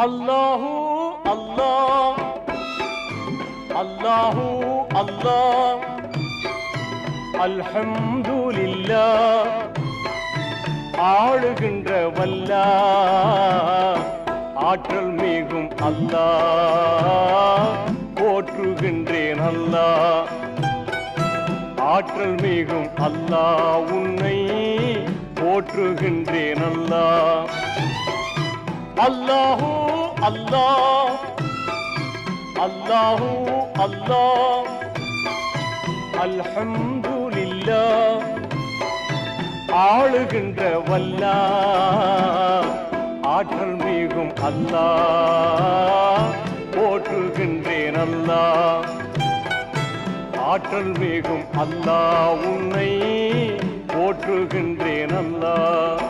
அல்லாஹு அல்லாஹ் அல்லாஹு அல்லாஹ் அல்ஹம்துலில்லாஹ் ஆளுகின்ற வல்லாஹ் ஆற்றல் மிகும் அல்லாஹ் போற்றுகின்றேன் அல்லாஹ் ஆற்றல் மிகும் அல்லாஹ் உன்னை போற்றுகின்றேன் அல்லாஹ் அல்லாஹு அல்லாஹ் அல்லாஹு அல்லாஹ் அல்ஹம்துலில்லாஹ் ஆளுகின்ற வல்லாஹ் ஆற்றல் மிகும் அல்லாஹ் போற்றுகின்றேன் அல்லாஹ் ஆற்றல் மிகும் அல்லாஹ் உன்னை போற்றுகின்றேன் அல்லாஹ்